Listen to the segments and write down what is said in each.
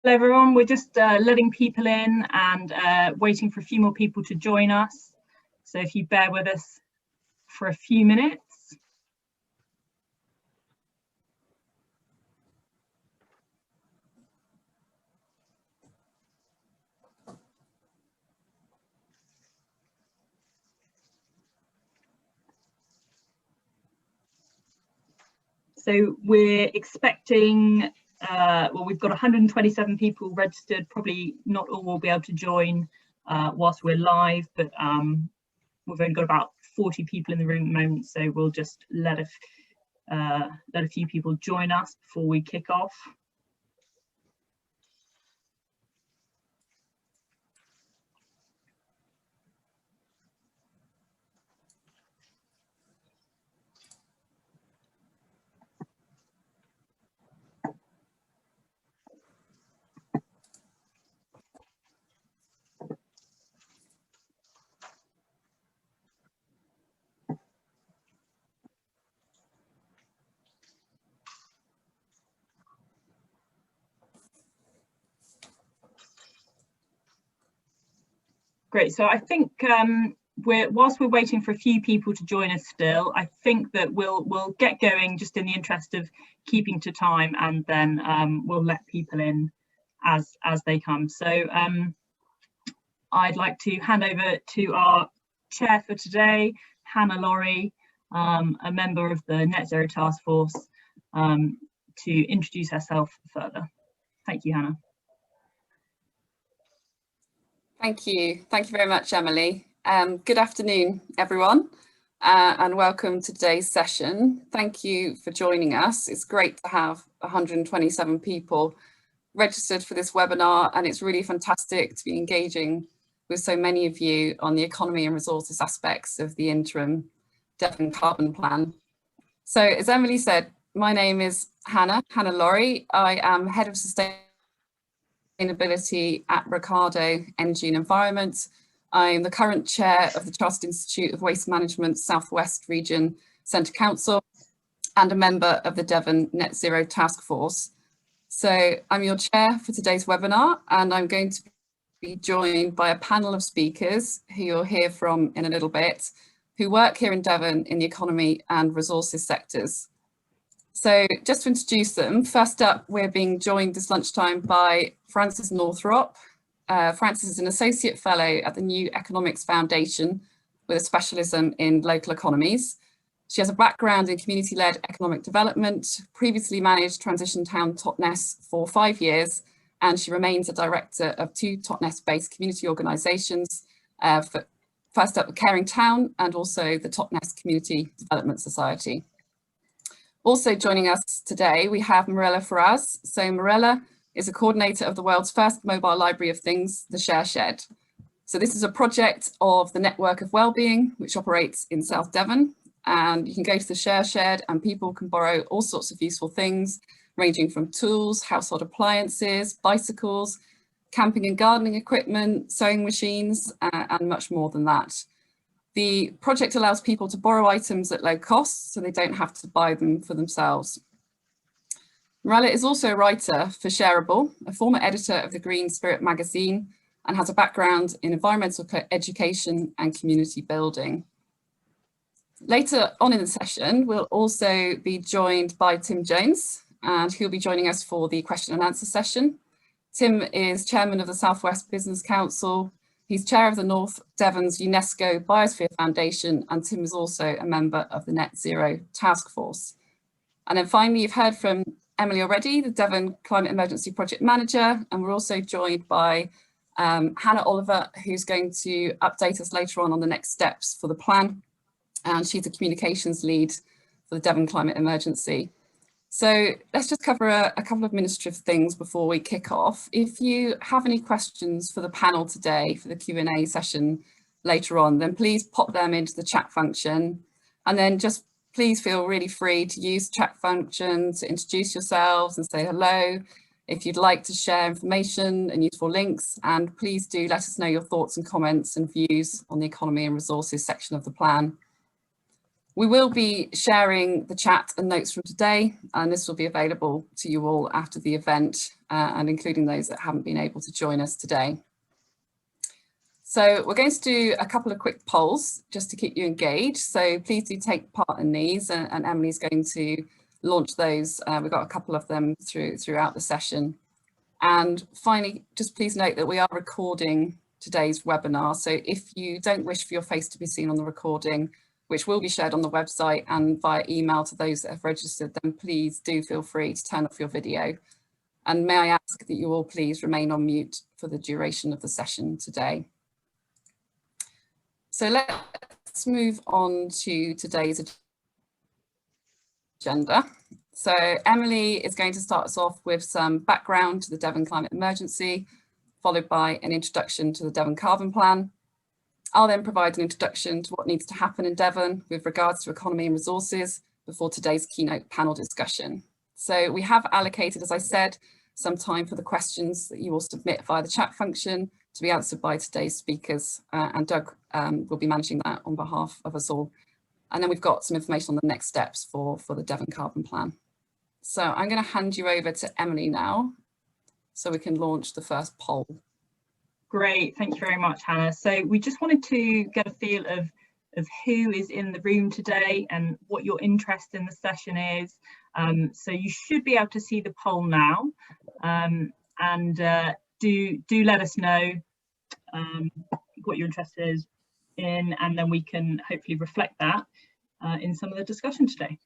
Hello everyone, we're just letting people in and waiting for a few more people to join us. So if you bear with us for a few minutes. So we're expecting, well, we've got 127 people registered. Probably not all will be able to join whilst we're live, but we've only got about 40 people in the room at the moment, so we'll just let a few people join us before we kick off. Great, so I think whilst we're waiting for a few people to join us still, I think that we'll get going just in the interest of keeping to time, and then we'll let people in as they come. So I'd like to hand over to our chair for today, Hannah Lawrie, a member of the Net Zero Task Force, to introduce herself further. Thank you, Hannah. Thank you. Thank you very much, Emily. Good afternoon, everyone, and welcome to today's session. Thank you for joining us. It's great to have 127 people registered for this webinar, and it's really fantastic to be engaging with so many of you on the economy and resources aspects of the interim Devon Carbon Plan. So as Emily said, my name is Hannah Lawrie. I am Head of Sustainability at Ricardo Energy and Environment. I'm the current chair of the Chartered Institute of Waste Management Southwest Region Centre Council and a member of the Devon Net Zero Task Force. So I'm your chair for today's webinar, and I'm going to be joined by a panel of speakers who you'll hear from in a little bit, who work here in Devon in the economy and resources sectors. So just to introduce them, first up, we're being joined this lunchtime by Frances Northrop. Frances is an Associate Fellow at the New Economics Foundation with a specialism in local economies. She has a background in community-led economic development, previously managed Transition Town Totnes for 5 years, and she remains a director of 2 Totnes-based community organisations, first up, Caring Town, and also the Totnes Community Development Society. Also joining us today, we have Mirella Ferraz. So Mirella is a coordinator of the world's first mobile library of things, the ShareShed. So this is a project of the Network of Wellbeing, which operates in South Devon. And you can go to the ShareShed and people can borrow all sorts of useful things, ranging from tools, household appliances, bicycles, camping and gardening equipment, sewing machines, and much more than that. The project allows people to borrow items at low cost, so they don't have to buy them for themselves. Mirella is also a writer for Shareable, a former editor of the Green Spirit magazine, and has a background in environmental education and community building. Later on in the session, we'll also be joined by Tim Jones, and he'll be joining us for the question and answer session. Tim is chairman of the Southwest Business Council. He's chair of the North Devon's UNESCO Biosphere Foundation, and Tim is also a member of the Net Zero Task Force. And then finally, you've heard from Emily already, the Devon Climate Emergency Project Manager, and we're also joined by Hannah Oliver, who's going to update us later on the next steps for the plan. And she's a communications lead for the Devon Climate Emergency. So let's just cover a couple of administrative things before we kick off. If you have any questions for the panel today, for the Q&A session later on, then please pop them into the chat function. And then just please feel really free to use the chat function to introduce yourselves and say hello. If you'd like to share information and useful links, and please do let us know your thoughts and comments and views on the economy and resources section of the plan. We will be sharing the chat and notes from today, and this will be available to you all after the event, and including those that haven't been able to join us today. So we're going to do a couple of quick polls just to keep you engaged. So please do take part in these, and Emily's going to launch those. We've got a couple of them throughout the session. And finally, just please note that we are recording today's webinar. So if you don't wish for your face to be seen on the recording, which will be shared on the website and via email to those that have registered, then please do feel free to turn off your video. And may I ask that you all please remain on mute for the duration of the session today. So let's move on to today's agenda. So Emily is going to start us off with some background to the Devon Climate Emergency, followed by an introduction to the Devon Carbon Plan. I'll then provide an introduction to what needs to happen in Devon with regards to economy and resources before today's keynote panel discussion. So we have allocated, as I said, some time for the questions that you will submit via the chat function to be answered by today's speakers, and Doug will be managing that on behalf of us all. And then we've got some information on the next steps for the Devon Carbon Plan. So I'm going to hand you over to Emily now so we can launch the first poll. Great, thank you very much, Hannah. So we just wanted to get a feel of who is in the room today and what your interest in the session is. So you should be able to see the poll now, and do let us know what your interest is in, and then we can hopefully reflect that in some of the discussion today.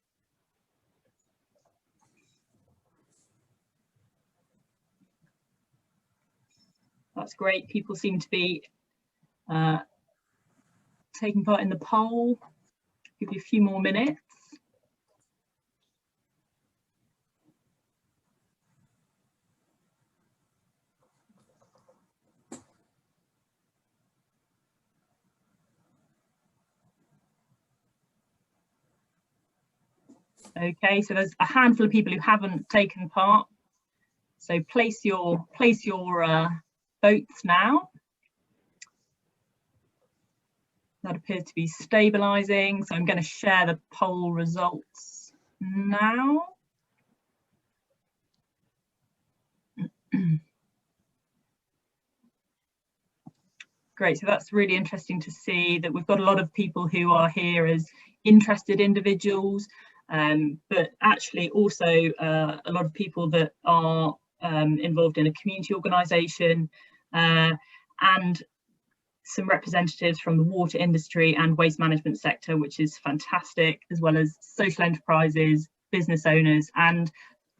That's great. People seem to be taking part in the poll. Give you a few more minutes. Okay, so there's a handful of people who haven't taken part. So place your votes now. That appears to be stabilizing. So I'm going to share the poll results now. Great, so that's really interesting to see that we've got a lot of people who are here as interested individuals, but actually also a lot of people that are involved in a community organisation, and some representatives from the water industry and waste management sector, which is fantastic, as well as social enterprises, business owners, and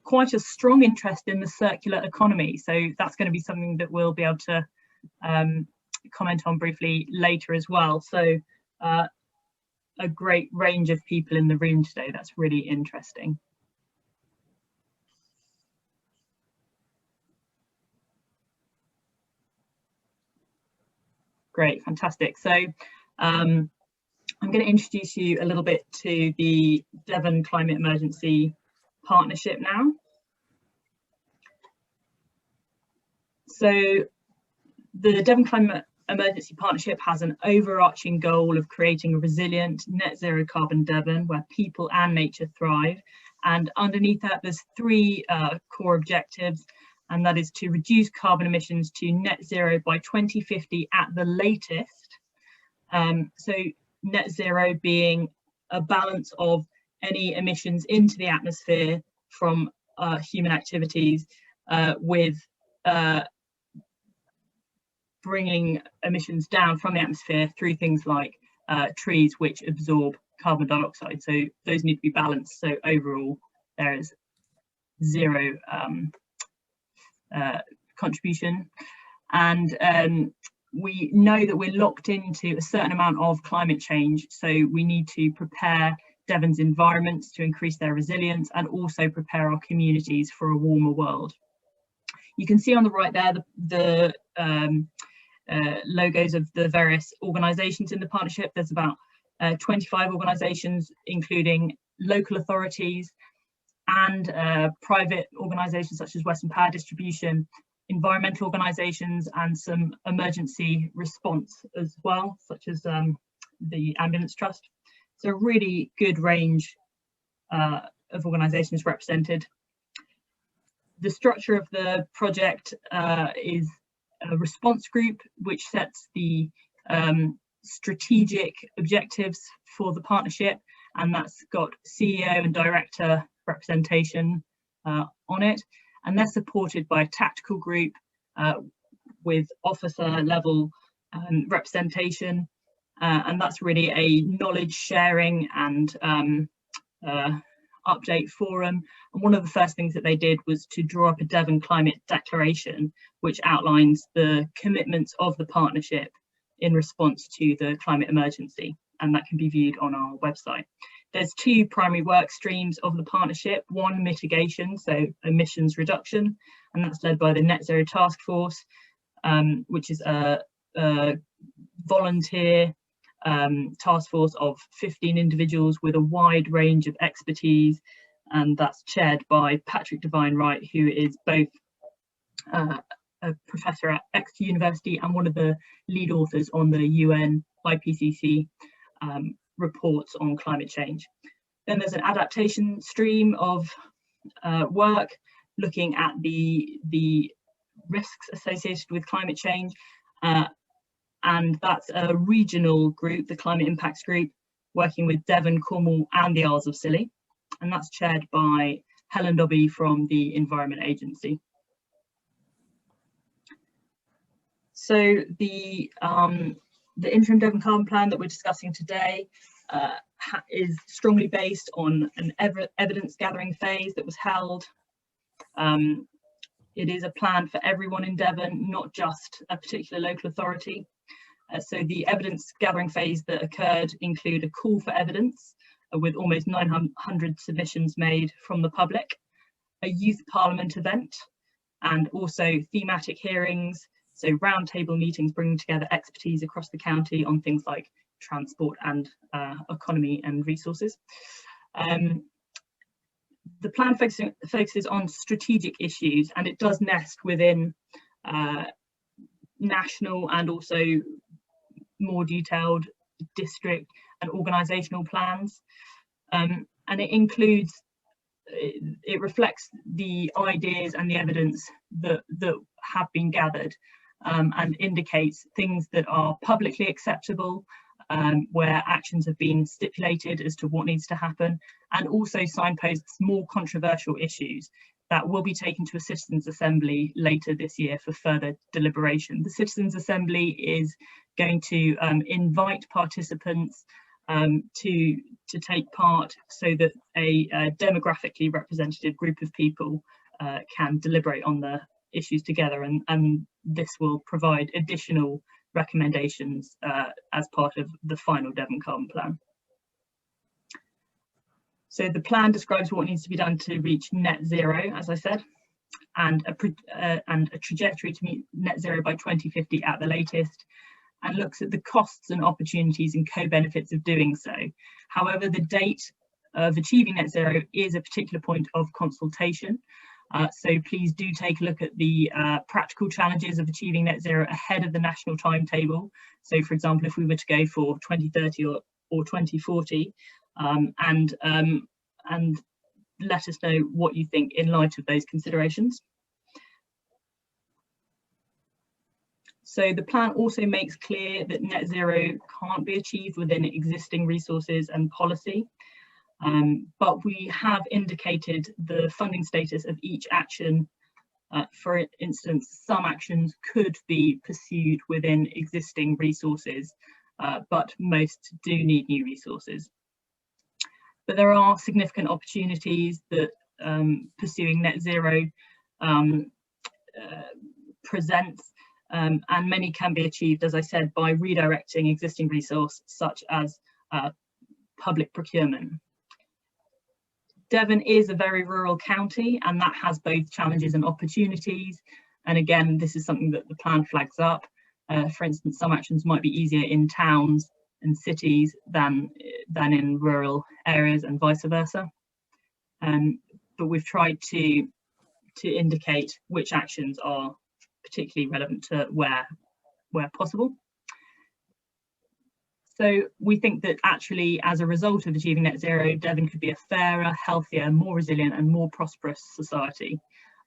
quite a strong interest in the circular economy. So that's going to be something that we'll be able to comment on briefly later as well. So a great range of people in the room today. That's really interesting. Great, fantastic. So I'm going to introduce you a little bit to the Devon Climate Emergency Partnership now. So the Devon Climate Emergency Partnership has an overarching goal of creating a resilient net zero carbon Devon where people and nature thrive. And underneath that, there's three core objectives, and that is to reduce carbon emissions to net zero by 2050 at the latest. So net zero being a balance of any emissions into the atmosphere from human activities with bringing emissions down from the atmosphere through things like trees, which absorb carbon dioxide. So those need to be balanced. So overall, there is zero contribution. And we know that we're locked into a certain amount of climate change. So we need to prepare Devon's environments to increase their resilience and also prepare our communities for a warmer world. You can see on the right there the logos of the various organisations in the partnership. There's about 25 organisations, including local authorities and private organisations such as Western Power Distribution, environmental organisations, and some emergency response as well, such as the Ambulance Trust. So a really good range of organisations represented. The structure of the project is a response group which sets the strategic objectives for the partnership, and that's got CEO and director representation on it, and they're supported by a tactical group with officer level representation, and that's really a knowledge sharing and update forum. And one of the first things that they did was to draw up a Devon Climate Declaration, which outlines the commitments of the partnership in response to the climate emergency, and that can be viewed on our website. There's two primary work streams of the partnership: one, mitigation, so emissions reduction, and that's led by the Net Zero Task Force, which is a volunteer task force of 15 individuals with a wide range of expertise, and that's chaired by Patrick Devine-Wright, who is both a professor at Exeter University and one of the lead authors on the UN IPCC reports on climate change. Then there's an adaptation stream of work looking at the risks associated with climate change, and that's a regional group, the Climate Impacts Group, working with Devon, Cornwall and the Isles of Scilly, and that's chaired by Helen Dobby from the Environment Agency. So the interim Devon Carbon Plan that we're discussing today is strongly based on an evidence gathering phase that was held. It is a plan for everyone in Devon, not just a particular local authority. So the evidence gathering phase that occurred include a call for evidence with almost 900 submissions made from the public, a youth parliament event, and also thematic hearings, so roundtable meetings bringing together expertise across the county on things like transport and economy and resources. The plan focuses on strategic issues, and it does nest within national and also more detailed district and organisational plans, and it includes, it reflects the ideas and the evidence that have been gathered, and indicates things that are publicly acceptable, where actions have been stipulated as to what needs to happen, and also signposts more controversial issues that will be taken to a citizens' assembly later this year for further deliberation. The citizens' assembly is going to invite participants to take part, so that a demographically representative group of people can deliberate on the issues together, and this will provide additional recommendations as part of the final Devon Carbon Plan. So the plan describes what needs to be done to reach net zero, as I said, and a trajectory to meet net zero by 2050 at the latest, and looks at the costs and opportunities and co-benefits of doing so. However, the date of achieving net zero is a particular point of consultation. So please do take a look at the practical challenges of achieving net zero ahead of the national timetable. So for example, if we were to go for 2030 or 2040, and let us know what you think in light of those considerations. So the plan also makes clear that net zero can't be achieved within existing resources and policy. But we have indicated the funding status of each action. For instance, some actions could be pursued within existing resources, but most do need new resources. But there are significant opportunities that pursuing net zero presents, and many can be achieved, as I said, by redirecting existing resources such as public procurement. Devon is a very rural county, and that has both challenges and opportunities. And again, this is something that the plan flags up. For instance, some actions might be easier in towns and cities than in rural areas, and vice versa. But we've tried to indicate which actions are particularly relevant to where possible. So we think that actually, as a result of achieving net zero, Devon could be a fairer, healthier, more resilient and more prosperous society.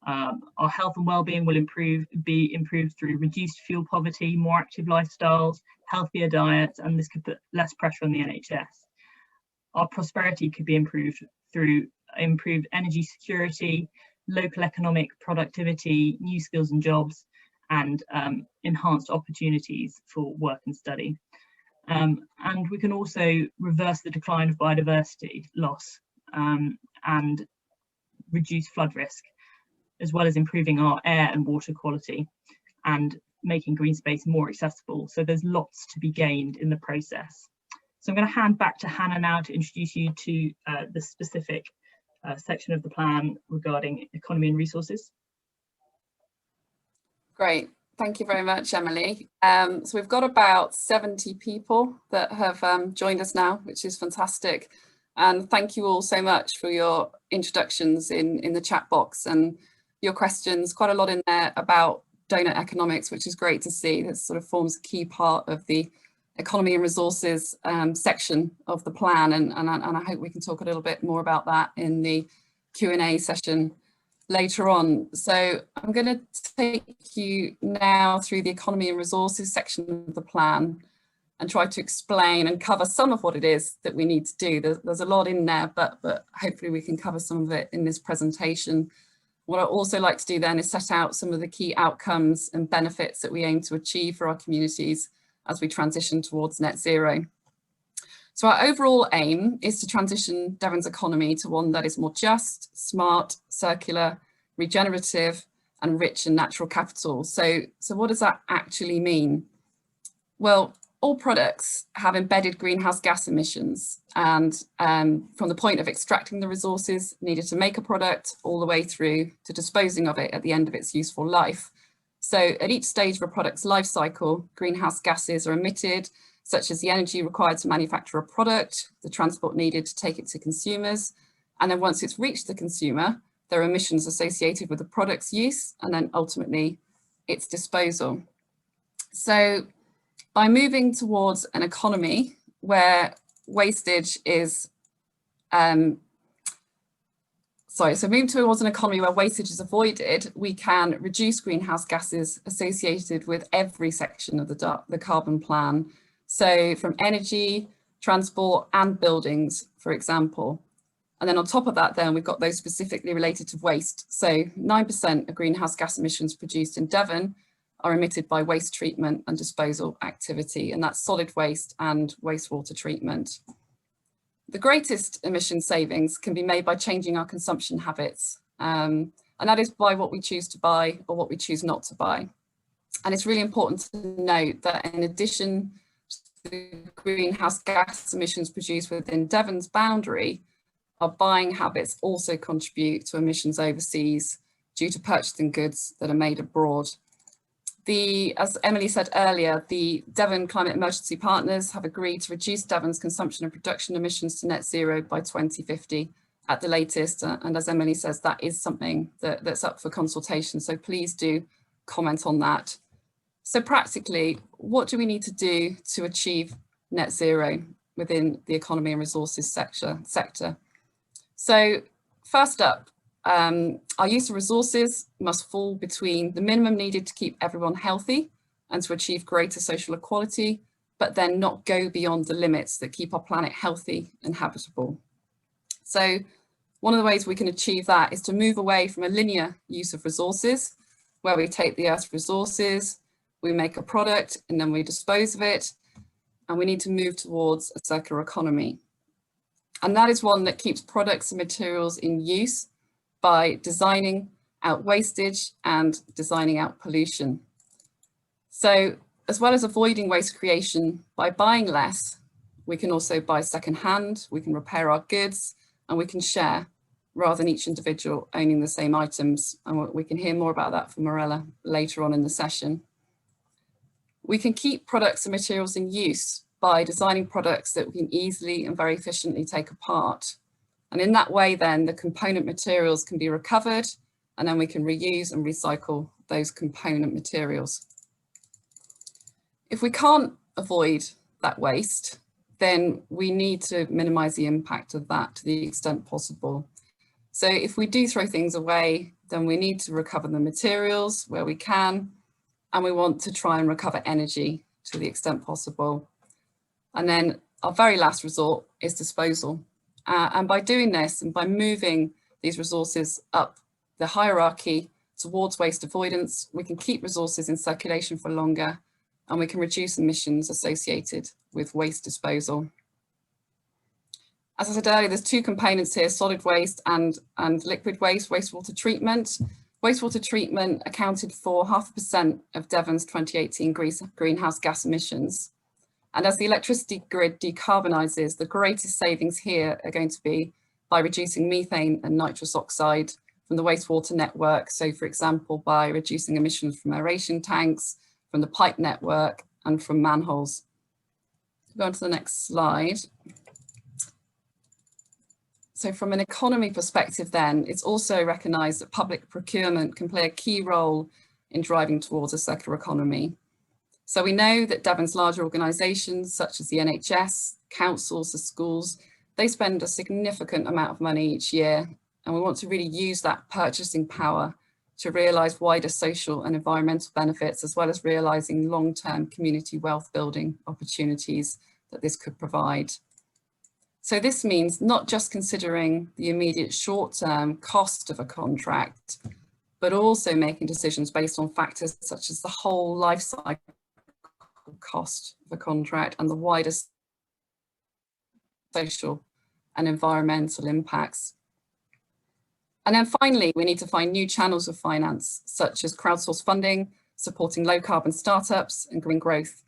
Our health and well-being will be improved through reduced fuel poverty, more active lifestyles, healthier diets, and this could put less pressure on the NHS. Our prosperity could be improved through improved energy security, local economic productivity, new skills and jobs, and enhanced opportunities for work and study. And we can also reverse the decline of biodiversity loss and reduce flood risk, as well as improving our air and water quality and making green space more accessible. So there's lots to be gained in the process. So I'm going to hand back to Hannah now to introduce you to the specific section of the plan regarding economy and resources. Great. Thank you very much, Emily. So we've got about 70 people that have joined us now, which is fantastic. And thank you all so much for your introductions in the chat box and your questions. Quite a lot in there about donut economics, which is great to see. That sort of forms a key part of the economy and resources section of the plan. And I hope we can talk a little bit more about that in the Q&A session later on. So I'm going to take you now through the economy and resources section of the plan and try to explain and cover some of what it is that we need to do. There's a lot in there, but hopefully we can cover some of it in this presentation. What I also like to do then is set out some of the key outcomes and benefits that we aim to achieve for our communities as we transition towards net zero. So our overall aim is to transition Devon's economy to one that is more just, smart, circular, regenerative, and rich in natural capital. So what does that actually mean? Well, all products have embedded greenhouse gas emissions, and from the point of extracting the resources needed to make a product all the way through to disposing of it at the end of its useful life. So at each stage of a product's life cycle, greenhouse gases are emitted, such as the energy required to manufacture a product, the transport needed to take it to consumers, and then once it's reached the consumer, there are emissions associated with the product's use and then ultimately its disposal. So by moving towards an economy where wastage is, moving towards an economy where wastage is avoided, we can reduce greenhouse gases associated with every section of the carbon plan. So from energy, transport and buildings, for example. And then on top of that, then we've got those specifically related to waste. So 9% of greenhouse gas emissions produced in Devon are emitted by waste treatment and disposal activity, and that's solid waste and wastewater treatment. The greatest emission savings can be made by changing our consumption habits, and that is by what we choose to buy or what we choose not to buy. And it's really important to note that in addition to the greenhouse gas emissions produced within Devon's boundary, our buying habits also contribute to emissions overseas due to purchasing goods that are made abroad. As Emily said earlier, the Devon Climate Emergency partners have agreed to reduce Devon's consumption and production emissions to net zero by 2050 at the latest. And as Emily says, that is something that's up for consultation. So please do comment on that. So practically, what do we need to do to achieve net zero within the economy and resources sector? So first up, our use of resources must fall between the minimum needed to keep everyone healthy and to achieve greater social equality, but then not go beyond the limits that keep our planet healthy and habitable. So one of the ways we can achieve that is to move away from a linear use of resources, where we take the Earth's resources, we make a product and then we dispose of it, and we need to move towards a circular economy. And that is one that keeps products and materials in use by designing out wastage and designing out pollution. So as well as avoiding waste creation by buying less, we can also buy secondhand, we can repair our goods, and we can share rather than each individual owning the same items. And we can hear more about that from Mirella later on in the session. We can keep products and materials in use by designing products that we can easily and very efficiently take apart. And in that way, then the component materials can be recovered, and then we can reuse and recycle those component materials. If we can't avoid that waste, then we need to minimise the impact of that to the extent possible. So if we do throw things away, then we need to recover the materials where we can, and we want to try and recover energy to the extent possible. And then our very last resort is disposal. And by doing this and by moving these resources up the hierarchy towards waste avoidance, we can keep resources in circulation for longer, and we can reduce emissions associated with waste disposal. As I said earlier, there's two components here, solid waste and liquid waste, wastewater treatment. Wastewater treatment accounted for 0.5% of Devon's 2018 greenhouse gas emissions. And as the electricity grid decarbonises, the greatest savings here are going to be by reducing methane and nitrous oxide from the wastewater network. So for example, by reducing emissions from aeration tanks, from the pipe network, and from manholes. Go on to the next slide. So from an economy perspective then, it's also recognised that public procurement can play a key role in driving towards a circular economy. So we know that Devon's larger organisations such as the NHS, councils, the schools, they spend a significant amount of money each year, and we want to really use that purchasing power to realise wider social and environmental benefits, as well as realising long-term community wealth building opportunities that this could provide. So this means not just considering the immediate short-term cost of a contract, but also making decisions based on factors such as the whole life cycle cost of a contract and the wider social and environmental impacts. And then finally, we need to find new channels of finance, such as crowdsourced funding, supporting low carbon startups and green growth.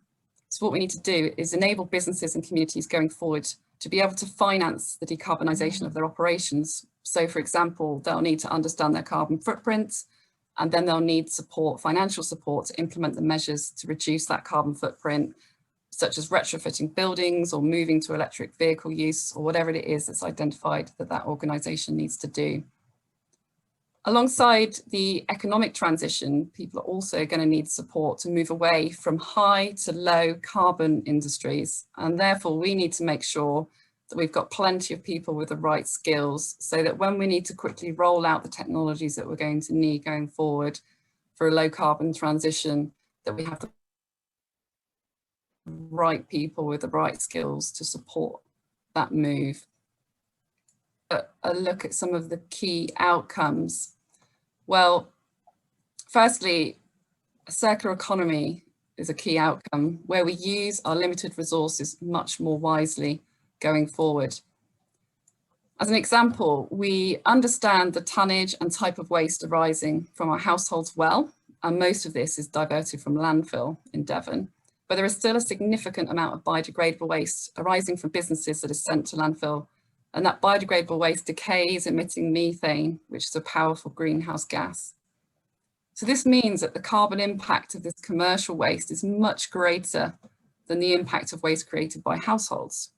So what we need to do is enable businesses and communities going forward to be able to finance the decarbonisation of their operations. So for example, they'll need to understand their carbon footprint, and then they'll need support, financial support, to implement the measures to reduce that carbon footprint, such as retrofitting buildings or moving to electric vehicle use, or whatever it is that's identified that that organisation needs to do. Alongside the economic transition, people are also going to need support to move away from high to low carbon industries. And therefore, we need to make sure that we've got plenty of people with the right skills, so that when we need to quickly roll out the technologies that we're going to need going forward for a low carbon transition, that we have the right people with the right skills to support that move. A look at some of the key outcomes. Well, firstly, a circular economy is a key outcome where we use our limited resources much more wisely going forward. As an example, we understand the tonnage and type of waste arising from our households well, and most of this is diverted from landfill in Devon, but there is still a significant amount of biodegradable waste arising from businesses that is sent to landfill. And that biodegradable waste decays, emitting methane, which is a powerful greenhouse gas. So this means that the carbon impact of this commercial waste is much greater than the impact of waste created by households.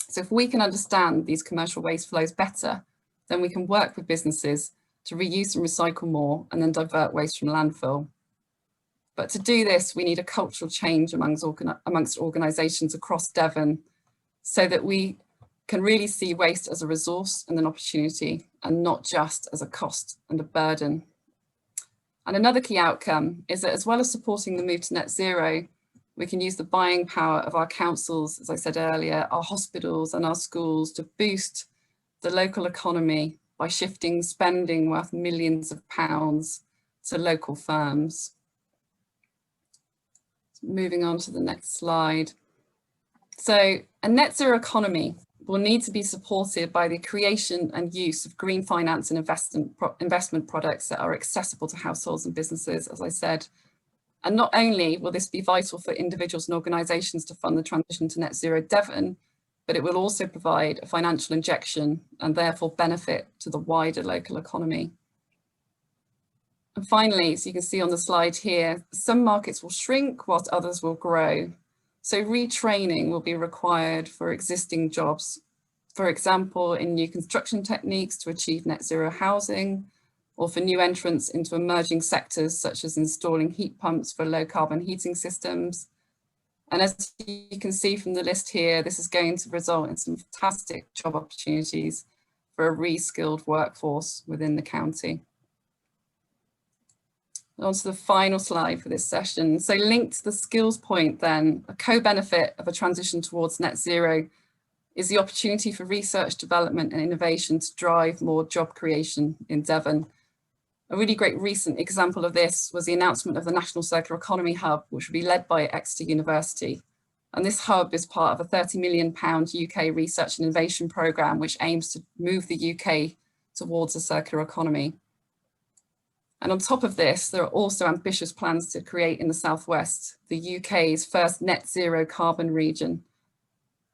So if we can understand these commercial waste flows better, then we can work with businesses to reuse and recycle more and then divert waste from landfill. But to do this, we need a cultural change amongst organisations across Devon, so that we can really see waste as a resource and an opportunity, and not just as a cost and a burden. And another key outcome is that, as well as supporting the move to net zero, we can use the buying power of our councils, as I said earlier, our hospitals and our schools, to boost the local economy by shifting spending worth millions of pounds to local firms. Moving on to the next slide. So a net zero economy will need to be supported by the creation and use of green finance and investment products that are accessible to households and businesses, as I said. And not only will this be vital for individuals and organisations to fund the transition to net zero Devon, but it will also provide a financial injection and therefore benefit to the wider local economy. And finally, so you can see on the slide here, some markets will shrink whilst others will grow. So retraining will be required for existing jobs, for example, in new construction techniques to achieve net zero housing, or for new entrants into emerging sectors such as installing heat pumps for low carbon heating systems. And as you can see from the list here, this is going to result in some fantastic job opportunities for a re-skilled workforce within the county. On to the final slide for this session. So linked to the skills point then, a co-benefit of a transition towards net zero is the opportunity for research, development and innovation to drive more job creation in Devon. A really great recent example of this was the announcement of the National Circular Economy Hub, which will be led by Exeter University. And this hub is part of a £30 million UK research and innovation programme, which aims to move the UK towards a circular economy. And on top of this, there are also ambitious plans to create in the Southwest, the UK's first net zero carbon region.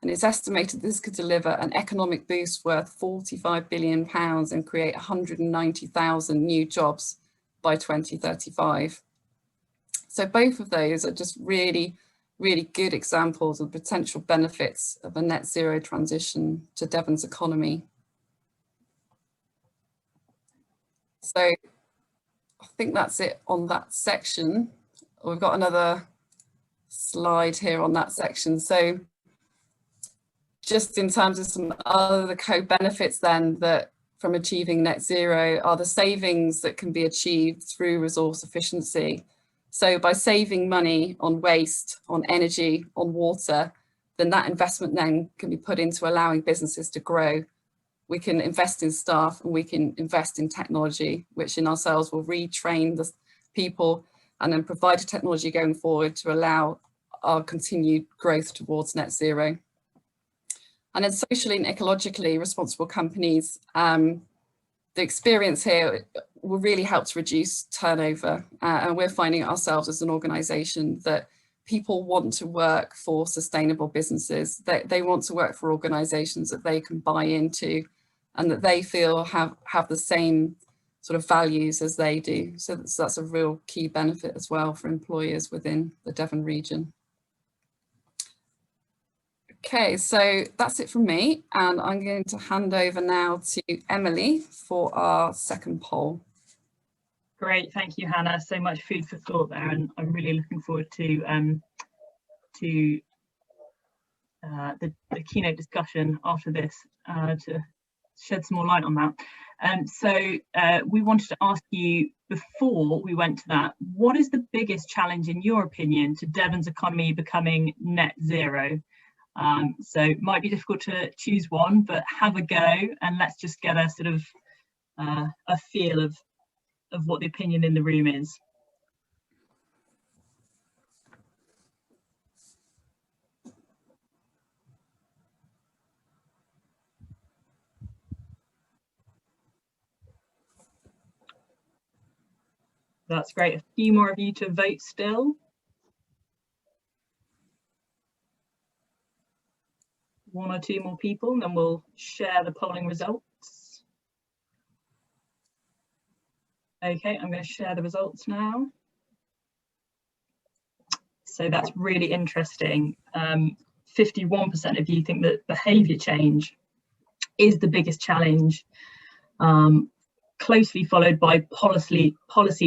And it's estimated this could deliver an economic boost worth £45 billion and create 190,000 new jobs by 2035. So both of those are just really good examples of potential benefits of a net zero transition to Devon's economy. So I think that's it on that section. We've got another slide here on that section. So just in terms of some other co-benefits then that from achieving net zero are the savings that can be achieved through resource efficiency. So by saving money on waste, on energy, on water, then that investment then can be put into allowing businesses to grow. We can invest in staff and we can invest in technology, which in ourselves will retrain the people and then provide a technology going forward to allow our continued growth towards net zero. And then socially and ecologically responsible companies, the experience here will really help to reduce turnover. And we're finding ourselves as an organisation that people want to work for sustainable businesses. They want to work for organisations that they can buy into and that they feel have the same sort of values as they do. So that's a real key benefit as well for employers within the Devon region. Okay, so that's it from me, and I'm going to hand over now to Emily for our second poll. Great, thank you, Hannah. So much food for thought there, and I'm really looking forward to the keynote discussion after this to shed some more light on that. So we wanted to ask you before we went to that, what is the biggest challenge in your opinion to Devon's economy becoming net zero? So it might be difficult to choose one, but have a go and let's just get a sort of a feel of what the opinion in the room is. That's great. A few more of you to vote still. One or two more people, and then we'll share the polling results. Okay, I'm going to share the results now. So that's really interesting. 51% of you think that behaviour change is the biggest challenge, closely followed by policy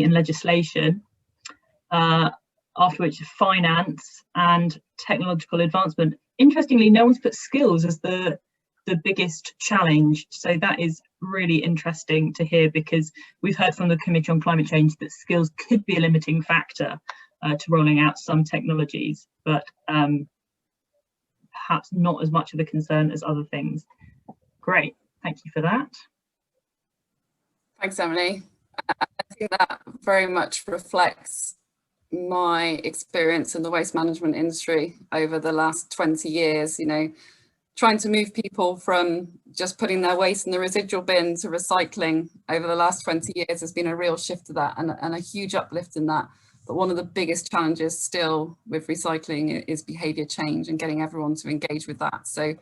and legislation, after which finance and technological advancement. Interestingly, no one's put skills as the biggest challenge. So that is really interesting to hear, because we've heard from the Committee on Climate Change that skills could be a limiting factor to rolling out some technologies, but perhaps not as much of a concern as other things. Great, thank you for that. Thanks, Emily. I think that very much reflects my experience in the waste management industry over the last 20 years, you know, trying to move people from just putting their waste in the residual bin to recycling over the last 20 years has been a real shift to that and a huge uplift in that. But one of the biggest challenges still with recycling is behaviour change and getting everyone to engage with that. So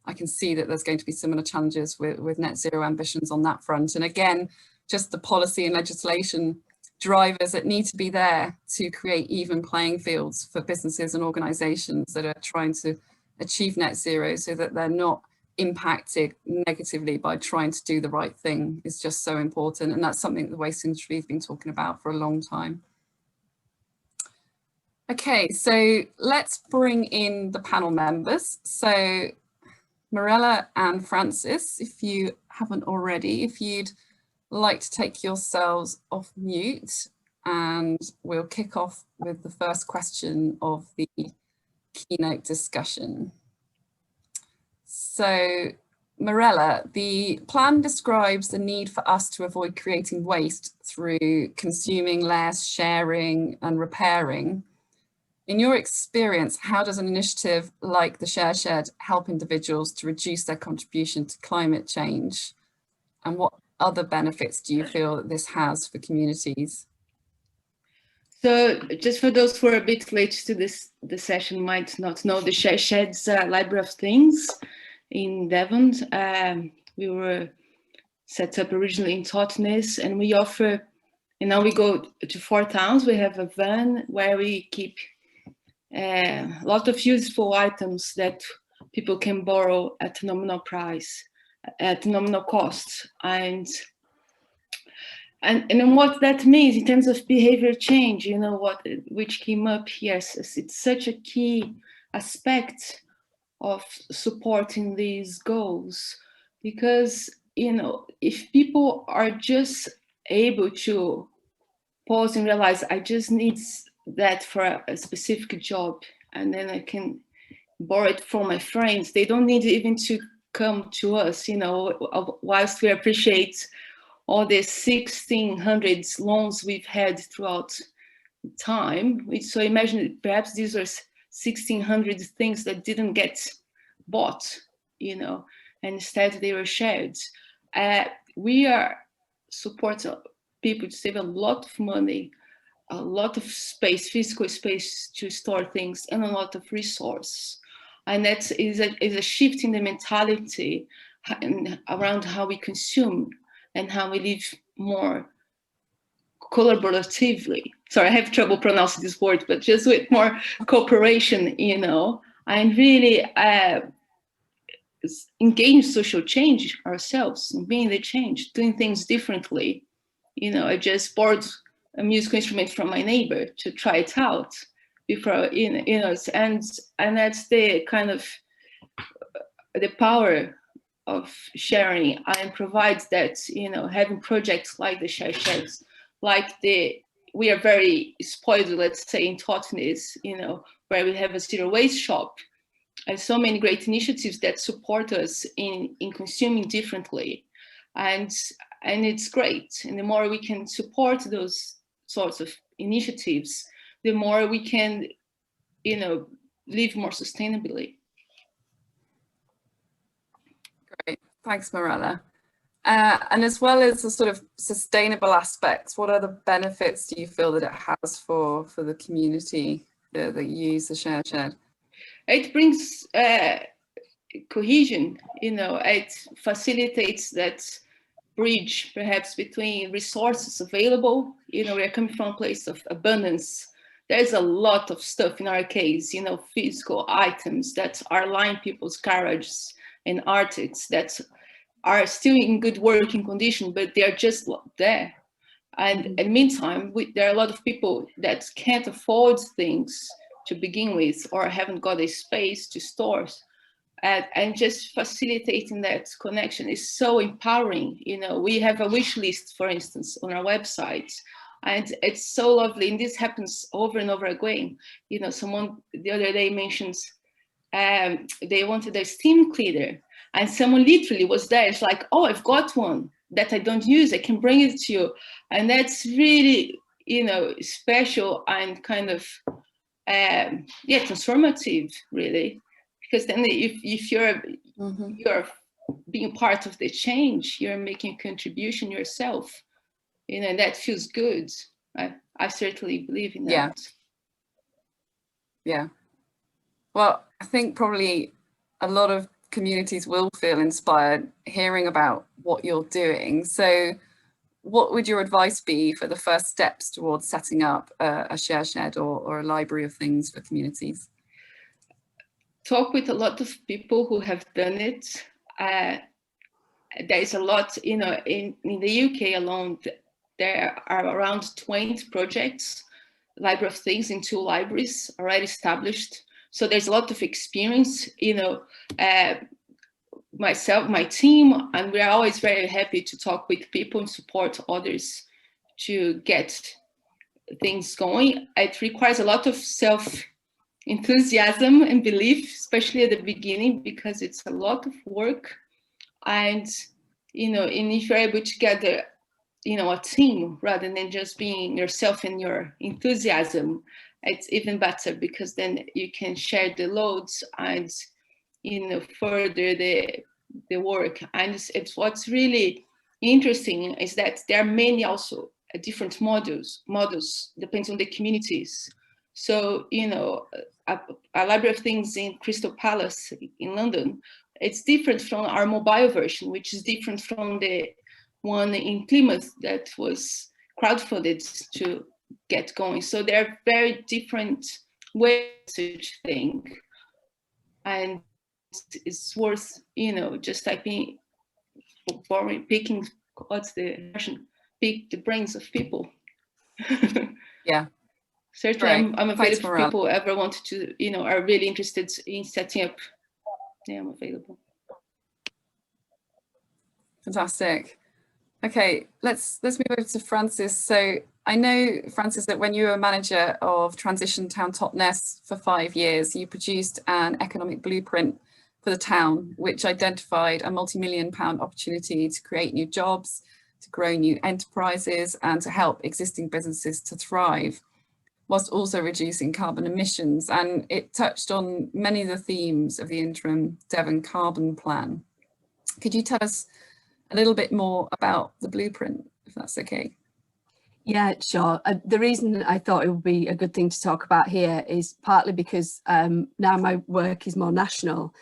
I can see that there's going to be similar challenges with net zero ambitions on that front. And again, just the policy and legislation drivers that need to be there to create even playing fields for businesses and organisations that are trying to achieve net zero, so that they're not impacted negatively by trying to do the right thing, is just so important. And that's something the waste industry has been talking about for a long time. Okay, so let's bring in the panel members. So Mirella and Frances, if you haven't already, if you'd like to take yourselves off mute, and we'll kick off with the first question of the keynote discussion. So Mirella, the plan describes the need for us to avoid creating waste through consuming less, sharing and repairing. In your experience, how does an initiative like the ShareShed help individuals to reduce their contribution to climate change? And what other benefits do you feel that this has for communities? So just for those who are a bit late to the session might not know, the ShareShed's Library of Things in Devon. We were set up originally in Totnes, and we offer, and now we go to 4 towns. We have a van where we keep a lot of useful items that people can borrow at nominal price, at nominal cost. And what that means in terms of behavior change, you know, which came up here, it's such a key aspect of supporting these goals, because, you know, if people are just able to pause and realize, I just need that for a specific job, and then I can borrow it from my friends. They don't need even to come to us, you know, whilst we appreciate all the 1600s loans we've had throughout time. So imagine perhaps these are 1600 things that didn't get bought, you know, and instead they were shared. We are supporting people to save a lot of money, a lot of space, physical space to store things, and a lot of resource. And that is a shift in the mentality around how we consume and how we live more collaboratively. Sorry, I have trouble pronouncing this word, but just with more cooperation, you know, and really engage social change ourselves, and being the change, doing things differently. You know, I just borrowed a musical instrument from my neighbor to try it out before, you know, and that's the kind of the power of sharing, and provides that, you know, having projects like the ShareSheds, like we are very spoiled, let's say, in Totnes, you know, where we have a zero waste shop, and so many great initiatives that support us in consuming differently, and it's great. And the more we can support those sorts of initiatives, the more we can, you know, live more sustainably. Great, thanks, Mirella. And as well as the sort of sustainable aspects, what other benefits do you feel that it has for the community that use the ShareShed? It brings cohesion, you know, it facilitates that bridge perhaps between resources available. You know, we're coming from a place of abundance. There's a lot of stuff in our case, you know, physical items that are lying people's garages and arctics that are still in good working condition, but they're just there. And in the meantime, there are a lot of people that can't afford things to begin with, or haven't got a space to store. And just facilitating that connection is so empowering. You know, we have a wish list, for instance, on our website, and it's so lovely. And this happens over and over again. You know, someone the other day mentions they wanted a steam cleaner, and someone literally was there. It's like, oh, I've got one that I don't use. I can bring it to you. And that's really, you know, special and kind of, yeah, transformative, really. Because then if you're you're being part of the change, you're making a contribution yourself, you know, and that feels good. I certainly believe in that. Yeah. Yeah. Well, I think probably a lot of communities will feel inspired hearing about what you're doing. So what would your advice be for the first steps towards setting up a ShareShed or a library of things for communities? Talk with a lot of people who have done it. There's a lot, you know, in the UK alone, there are around 20 projects Library of Things in 2 libraries already established. So there's a lot of experience, you know, myself, my team, and we're always very happy to talk with people and support others to get things going. It requires a lot of self-enthusiasm and belief, especially at the beginning, because it's a lot of work. And, you know, and if you're able to gather, you know, a team rather than just being yourself and your enthusiasm, it's even better, because then you can share the loads and, you know, further the work. And it's what's really interesting is that there are many also different models depends on the communities. So, you know, a Library of Things in Crystal Palace in London, it's different from our mobile version, which is different from the one in Plymouth that was crowdfunded to get going. So they're very different ways to think. And it's worth, you know, just typing, picking, what's the version? Pick the brains of people. Yeah. Certainly, I'm available if people ever want to, you know, are really interested in setting up. Yeah, I'm available. Fantastic. Okay, let's move over to Frances. So I know, Frances, that when you were manager of Transition Town Totnes for 5 years, you produced an economic blueprint for the town, which identified a multi-million-pound opportunity to create new jobs, to grow new enterprises, and to help existing businesses to thrive, whilst also reducing carbon emissions. And it touched on many of the themes of the interim Devon carbon plan. Could you tell us a little bit more about the blueprint, if that's okay? Yeah, sure. The reason I thought it would be a good thing to talk about here is partly because now my work is more national.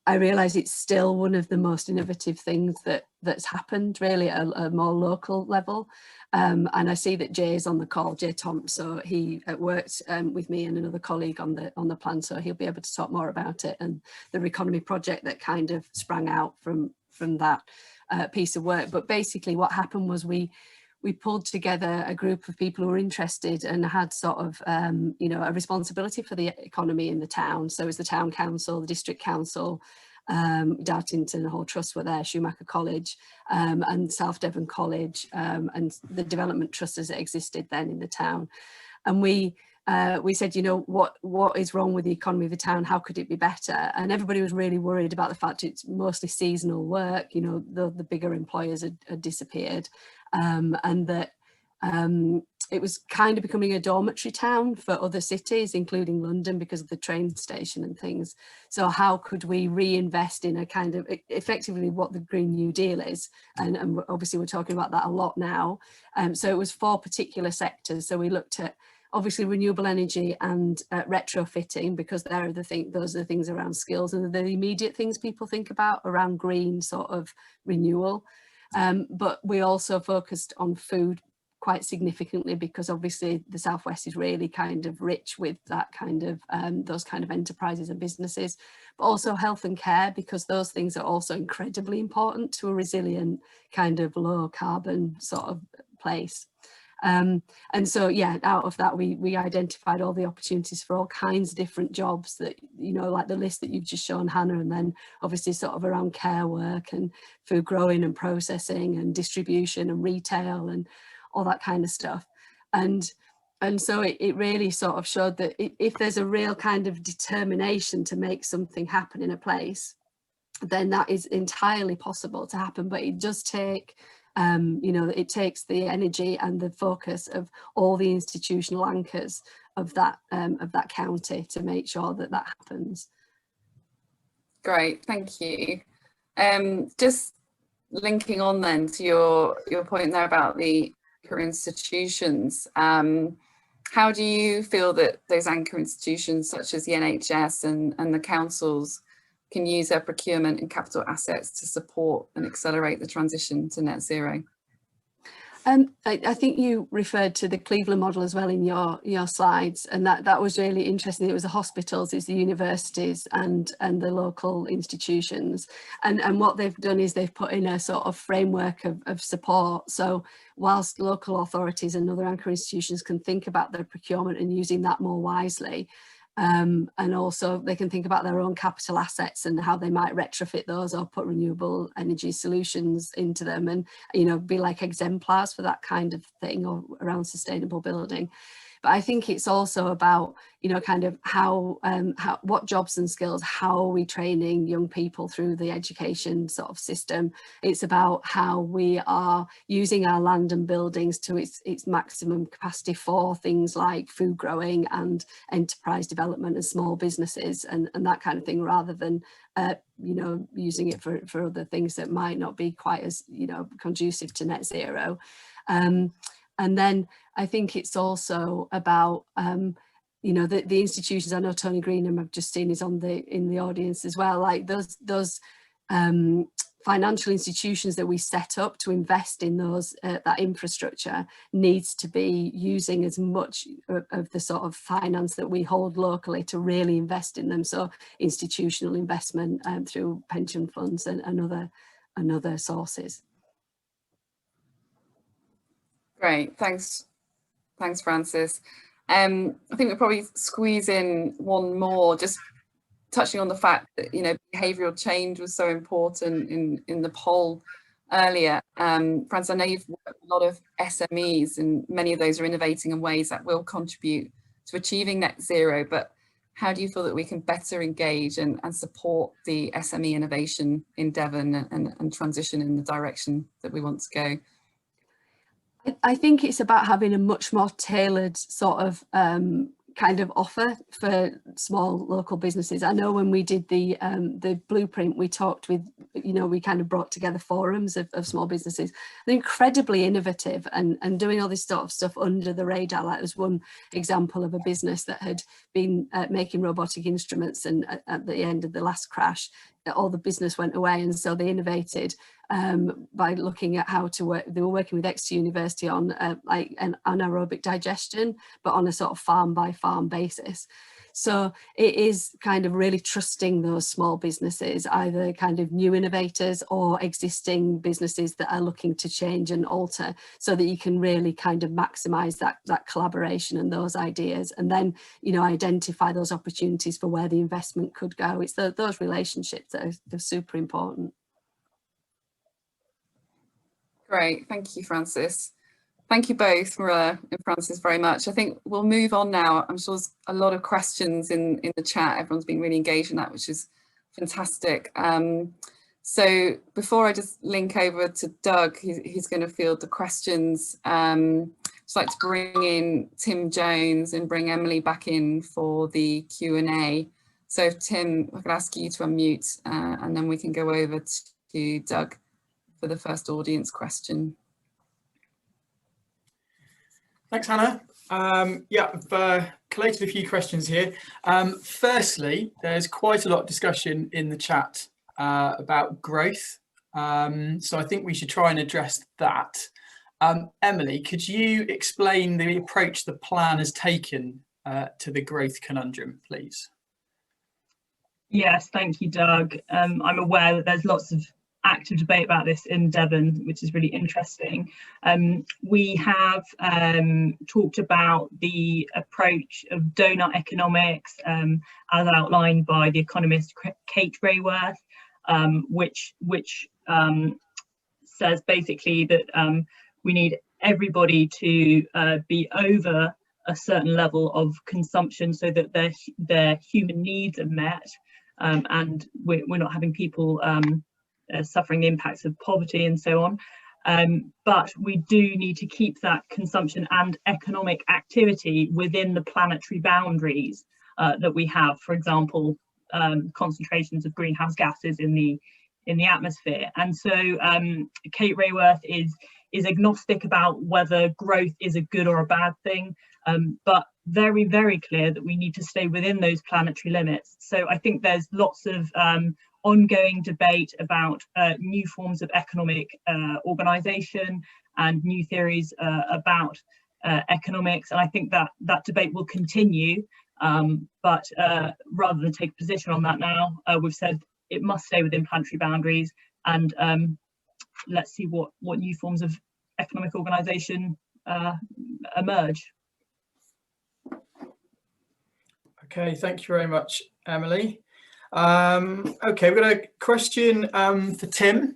I realise it's still one of the most innovative things that's happened really at a more local level. And I see that Jay is on the call, Jay Tomp, so he worked with me and another colleague on the plan, so he'll be able to talk more about it and the Reconomy project that kind of sprang out from that piece of work. But basically what happened was we pulled together a group of people who were interested and had sort of, you know, a responsibility for the economy in the town. So it was the town council, the district council, Dartington Hall Trust were there, Schumacher College, and South Devon College, and the development trusts that existed then in the town. And we said, you know, what is wrong with the economy of the town? How could it be better? And everybody was really worried about the fact it's mostly seasonal work. You know, the bigger employers had disappeared, and that it was kind of becoming a dormitory town for other cities, including London, because of the train station and things. So how could we reinvest in a kind of effectively what the Green New Deal is? And obviously we're talking about that a lot now. So it was 4 particular sectors. So we looked at obviously renewable energy and retrofitting, because those are the things around skills and the immediate things people think about around green sort of renewal. But we also focused on food quite significantly, because obviously the Southwest is really kind of rich with that kind of those kind of enterprises and businesses, but also health and care, because those things are also incredibly important to a resilient kind of low carbon sort of place. And so, yeah, out of that, we identified all the opportunities for all kinds of different jobs that, you know, like the list that you've just shown, Hannah, and then obviously sort of around care work and food growing and processing and distribution and retail and all that kind of stuff. And so it really sort of showed that if there's a real kind of determination to make something happen in a place, then that is entirely possible to happen. But it does take, you know, it takes the energy and the focus of all the institutional anchors of that county to make sure that that happens. Great, thank you. Just linking on then to your point there about the anchor institutions, how do you feel that those anchor institutions such as the NHS and the councils can use their procurement and capital assets to support and accelerate the transition to net zero? I think you referred to the Cleveland model as well in your slides, and that was really interesting. It was the hospitals, it's the universities and the local institutions, and what they've done is they've put in a sort of framework of support. So whilst local authorities and other anchor institutions can think about their procurement and using that more wisely, and also they can think about their own capital assets and how they might retrofit those or put renewable energy solutions into them, and be like exemplars for that kind of thing, or around sustainable building. But I think it's also about, kind of how what jobs and skills, how are we training young people through the education sort of system. It's about how we are using our land and buildings to its maximum capacity for things like food growing and enterprise development and small businesses and that kind of thing, rather than using it for other things that might not be quite as conducive to net zero. And then I think it's also about the institutions. I know Tony Greenham, I've just seen, is in the audience as well. Like those financial institutions that we set up to invest in those that infrastructure needs to be using as much of the sort of finance that we hold locally to really invest in them. So institutional investment through pension funds and other sources. Great, thanks, Frances. I think we'll probably squeeze in one more, just touching on the fact that behavioural change was so important in the poll earlier. Frances, I know you've worked with a lot of SMEs, and many of those are innovating in ways that will contribute to achieving net zero. But how do you feel that we can better engage and support the SME innovation in Devon and transition in the direction that we want to go? I think it's about having a much more tailored sort of kind of offer for small local businesses. I know when we did the blueprint, we talked with, we kind of brought together forums of small businesses. They're incredibly innovative and doing all this sort of stuff under the radar. Like, there's one example of a business that had been making robotic instruments, and at the end of the last crash, all the business went away, and so they innovated by looking at how to work. They were working with Exeter University on like an anaerobic digestion, but on a sort of farm by farm basis. So it is kind of really trusting those small businesses, either kind of new innovators or existing businesses that are looking to change and alter, so that you can really kind of maximize that collaboration and those ideas, and then identify those opportunities for where the investment could go. It's those relationships that are super important. Great, thank you, Frances. Thank you both, Mirella and Frances, very much. I think we'll move on now. I'm sure there's a lot of questions in the chat. Everyone's been really engaged in that, which is fantastic. So before I just link over to Doug, he's going to field the questions. Just like to bring in Tim Jones and bring Emily back in for the Q&A. So if Tim, I could ask you to unmute, and then we can go over to Doug for the first audience question. Thanks, Hannah. Yeah, I've collated a few questions here. Firstly, there's quite a lot of discussion in the chat about growth. So I think we should try and address that. Emily, could you explain the approach the plan has taken to the growth conundrum, please? Yes, thank you, Doug. I'm aware that there's lots of active debate about this in Devon, which is really interesting. We have talked about the approach of donut economics as outlined by the economist Kate Raworth, which says basically that we need everybody to be over a certain level of consumption so that their human needs are met, and we're not having people suffering the impacts of poverty and so on. But we do need to keep that consumption and economic activity within the planetary boundaries that we have. For example, concentrations of greenhouse gases in the atmosphere. And so Kate Raworth is agnostic about whether growth is a good or a bad thing, but very, very clear that we need to stay within those planetary limits. So I think there's lots of ongoing debate about new forms of economic organisation and new theories about economics, and I think that debate will continue. But rather than take a position on that now, we've said it must stay within planetary boundaries, and let's see what new forms of economic organisation emerge. Okay, thank you very much, Emily. Okay, we've got a question for Tim.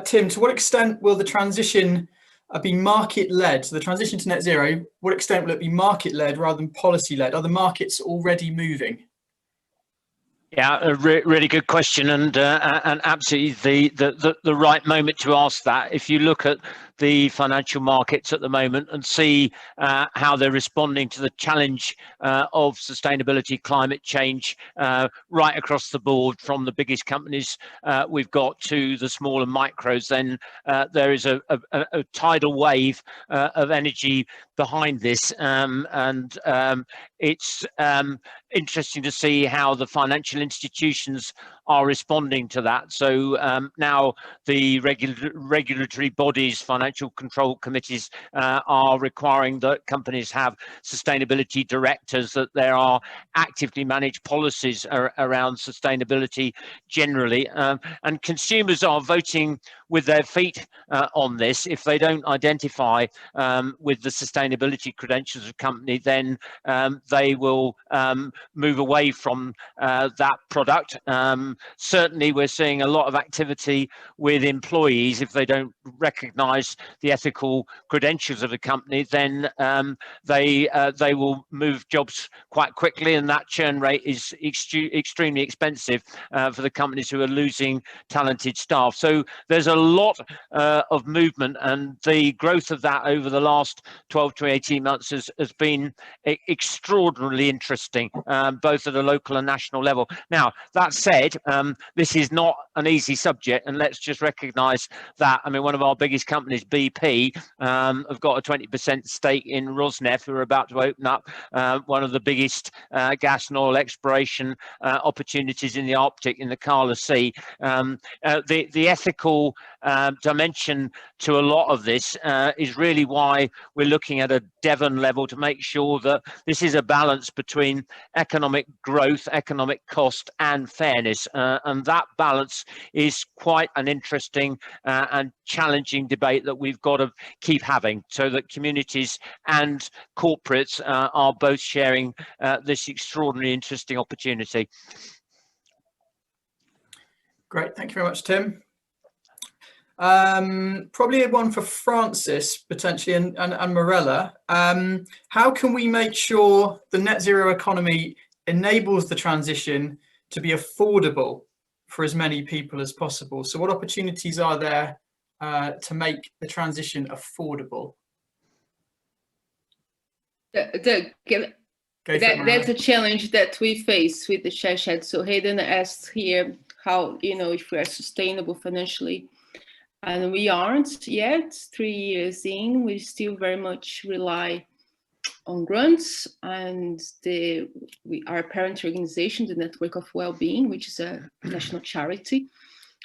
Tim, to what extent will the transition be market-led? So the transition to net zero, what extent will it be market-led rather than policy-led? Are the markets already moving? Yeah, a really good question, and absolutely the right moment to ask that. If you look at the financial markets at the moment and see how they're responding to the challenge of sustainability, climate change, right across the board, from the biggest companies we've got to the smaller micros, then there is a tidal wave of energy behind this, and it's interesting to see how the financial institutions are responding to that. So now the regulatory bodies, financial control committees, are requiring that companies have sustainability directors, that there are actively managed policies around sustainability generally, and consumers are voting with their feet on this. If they don't identify with the sustainability credentials of a company, then they will move away from that product. Certainly we're seeing a lot of activity with employees. If they don't recognize the ethical credentials of the company, then they will move jobs quite quickly, and that churn rate is extremely expensive for the companies who are losing talented staff. So there's a lot of movement, and the growth of that over the last 12 to 18 months has been extraordinarily interesting, both at a local and national level. Now, that said, this is not an easy subject, and let's just recognize that. I mean, one of our biggest companies, BP, have got a 20% stake in Rosneft, who are about to open up one of the biggest gas and oil exploration opportunities in the Arctic, in the Kala Sea. The ethical dimension to a lot of this is really why we're looking at a Devon level, to make sure that this is a balance between economic growth, economic cost, and fairness, and that balance is quite an interesting and challenging debate that we've got to keep having, so that communities and corporates are both sharing this extraordinarily interesting opportunity. Great, thank you very much, Tim. Probably one for Frances, potentially, and Mirella. How can we make sure the net zero economy enables the transition to be affordable for as many people as possible? So what opportunities are there to make the transition affordable? That's a challenge that we face with the ShareShed. So Hayden asked here how, if we are sustainable financially. And we aren't yet. 3 years in, we still very much rely on grants, and our parent organization, the Network of Wellbeing, which is a national charity.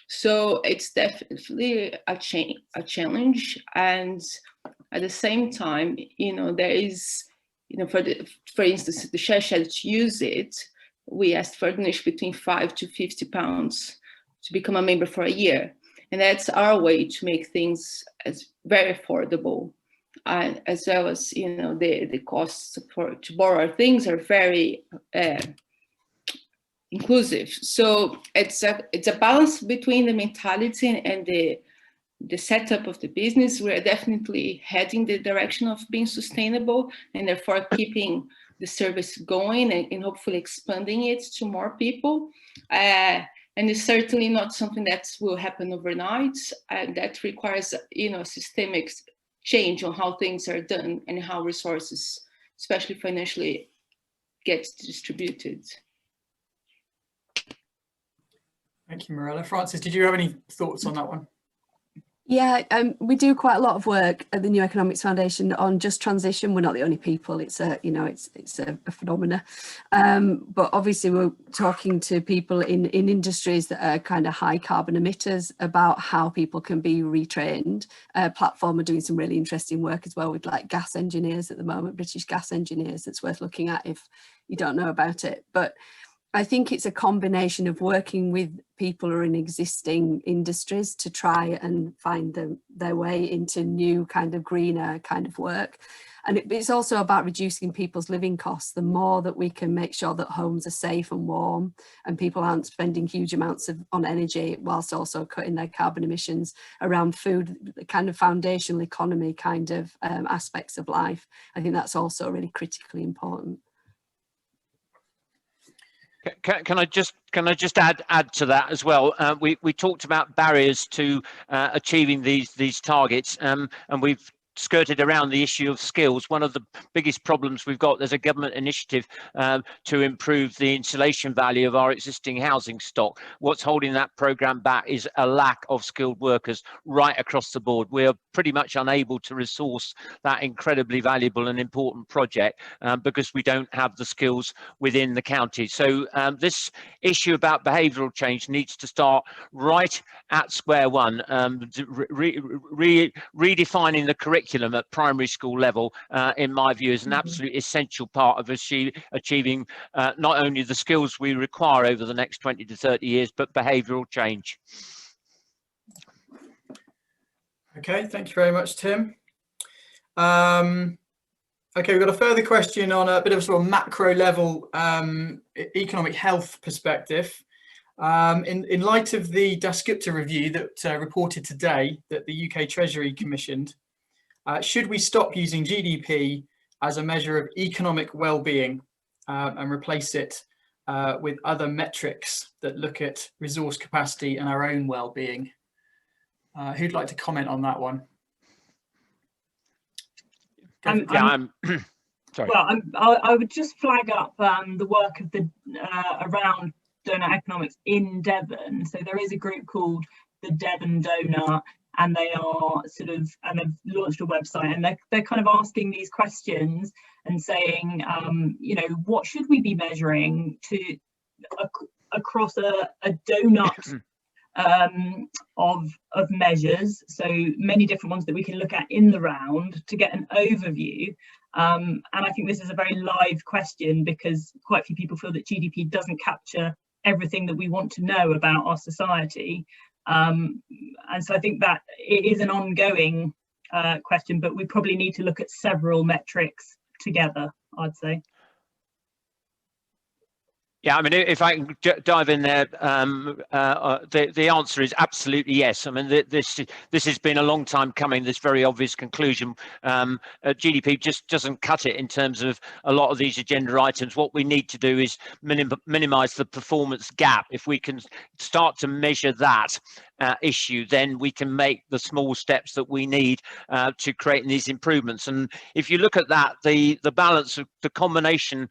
So it's definitely a challenge, and at the same time, there is, for instance, the ShareShed, to use it, we asked for a donation between £5 to £50 to become a member for a year. And that's our way to make things as very affordable, as well as the costs to borrow things are very inclusive. So it's a balance between the mentality and the setup of the business. We're definitely heading the direction of being sustainable, and therefore keeping the service going and hopefully expanding it to more people. And it's certainly not something that will happen overnight. That requires, a systemic change on how things are done and how resources, especially financially, get distributed. Thank you, Mirella. Frances, did you have any thoughts on that one? Yeah, we do quite a lot of work at the New Economics Foundation on just transition. We're not the only people. It's a, you know, it's a phenomena. But obviously we're talking to people in industries that are kind of high carbon emitters about how people can be retrained. Platform are doing some really interesting work as well with like gas engineers at the moment, British gas engineers, that's worth looking at if you don't know about it. But I think it's a combination of working with people who are in existing industries to try and find their way into new kind of greener kind of work. And it's also about reducing people's living costs. The more that we can make sure that homes are safe and warm and people aren't spending huge amounts on energy whilst also cutting their carbon emissions around food, the kind of foundational economy kind of aspects of life, I think that's also really critically important. Can I just add to that as well? We talked about barriers to achieving these targets, and we've skirted around the issue of skills. One of the biggest problems we've got, there's a government initiative to improve the insulation value of our existing housing stock. What's holding that programme back is a lack of skilled workers right across the board. We are pretty much unable to resource that incredibly valuable and important project because we don't have the skills within the county. So this issue about behavioural change needs to start right at square one, redefining the curriculum at primary school level, in my view, is an absolute essential part of achieving not only the skills we require over the next 20 to 30 years, but behavioural change. Okay, thank you very much, Tim. Okay, we've got a further question on a bit of a sort of macro level economic health perspective. In light of the Dasgupta review that reported today that the UK Treasury commissioned, should we stop using GDP as a measure of economic well-being and replace it with other metrics that look at resource capacity and our own well-being? Who'd like to comment on that one? Sorry. Well, I would just flag up the work of the around donut economics in Devon. So there is a group called the Devon Donut, and they are and they've launched a website, and they're kind of asking these questions and saying, you know, what should we be measuring across a donut of measures, so many different ones that we can look at in the round to get an overview. And I think this is a very live question because quite a few people feel that GDP doesn't capture everything that we want to know about our society. And so I think that it is an ongoing question, but we probably need to look at several metrics together, I'd say. Yeah, I mean, if I can dive in there, the answer is absolutely yes. I mean, this has been a long time coming, this very obvious conclusion. GDP just doesn't cut it in terms of a lot of these agenda items. What we need to do is minimise the performance gap. If we can start to measure that issue, then we can make the small steps that we need to create these improvements. And if you look at that, the balance of the combination,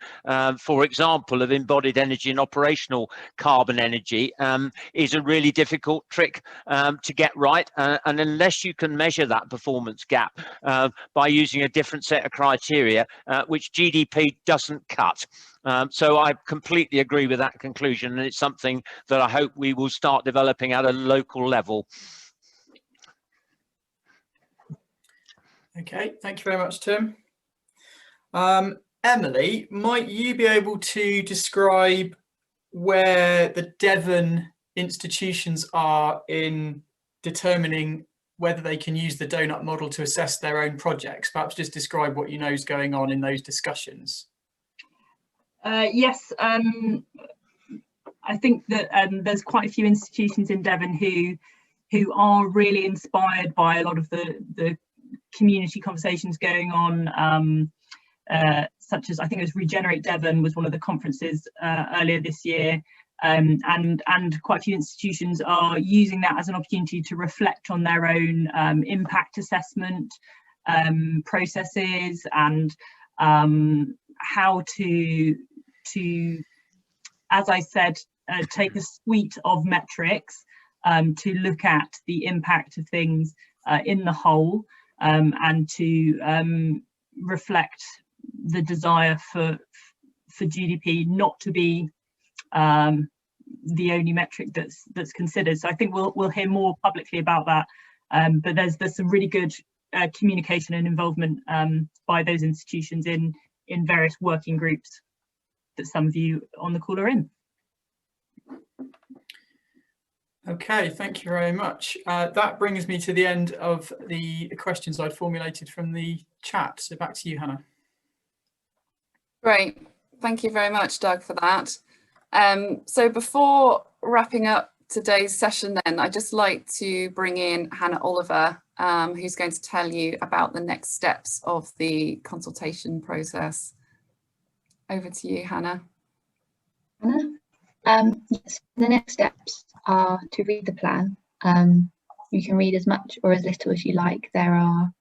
for example, of embodied energy and operational carbon energy is a really difficult trick to get right. And unless you can measure that performance gap by using a different set of criteria, which GDP doesn't cut. So I completely agree with that conclusion, and it's something that I hope we will start developing at a local level. Okay, thank you very much, Tim. Emily, might you be able to describe where the Devon institutions are in determining whether they can use the donut model to assess their own projects? Perhaps just describe what you know is going on in those discussions. Yes, I think that there's quite a few institutions in Devon who are really inspired by a lot of the community conversations going on, such as, I think it was Regenerate Devon was one of the conferences earlier this year, and quite a few institutions are using that as an opportunity to reflect on their own impact assessment processes and how to, as I said, take a suite of metrics to look at the impact of things in the whole, and to reflect the desire for GDP not to be the only metric that's considered. So I think we'll hear more publicly about that. But there's some really good communication and involvement by those institutions in various working groups that some of you on the call are in. Okay, thank you very much. That brings me to the end of the questions I formulated from the chat. So back to you, Hannah. Great. Thank you very much, Doug, for that. So before wrapping up today's session, then I'd just like to bring in Hannah Oliver, who's going to tell you about the next steps of the consultation process. Over to you, Hannah. Yes, the next steps are to read the plan. You can read as much or as little as you like. There are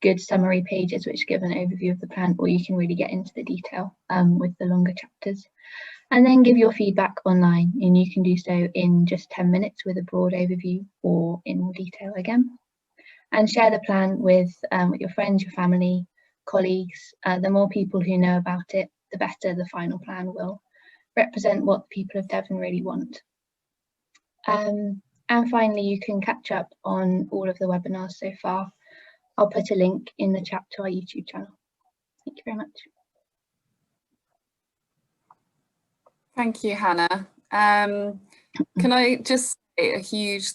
good summary pages which give an overview of the plan, or you can really get into the detail with the longer chapters. And then give your feedback online, and you can do so in just 10 minutes with a broad overview or in more detail again. And share the plan with your friends, your family, colleagues. The more people who know about it, the better the final plan will represent what the people of Devon really want. And finally, you can catch up on all of the webinars so far. I'll put a link in the chat to our YouTube channel. Thank you very much. Thank you, Hannah. Can I just say a huge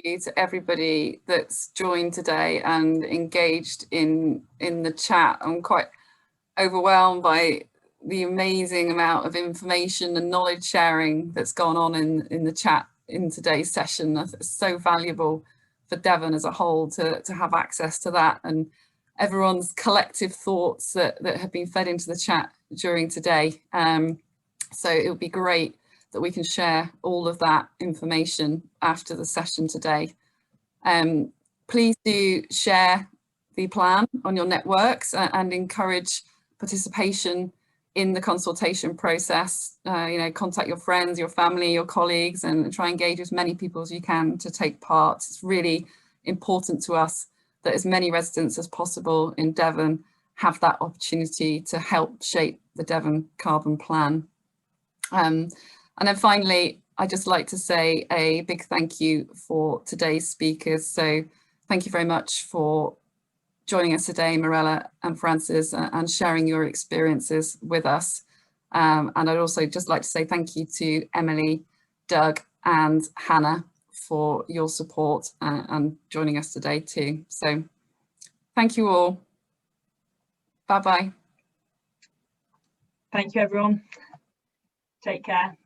thank you to everybody that's joined today and engaged in the chat. I'm quite overwhelmed by the amazing amount of information and knowledge sharing that's gone on in the chat in today's session. It's so valuable for Devon as a whole to have access to that, and everyone's collective thoughts that have been fed into the chat during today. So it would be great that we can share all of that information after the session today. Please do share the plan on your networks and encourage participation in the consultation process. Contact your friends, your family, your colleagues, and try and engage as many people as you can to take part. It's really important to us that as many residents as possible in Devon have that opportunity to help shape the Devon carbon plan. And then finally, I'd just like to say a big thank you for today's speakers. So thank you very much for joining us today, Mirella and Frances, and sharing your experiences with us. And I'd also just like to say thank you to Emily, Doug and Hannah for your support and joining us today too. So thank you all. Bye-bye. Thank you, everyone. Take care.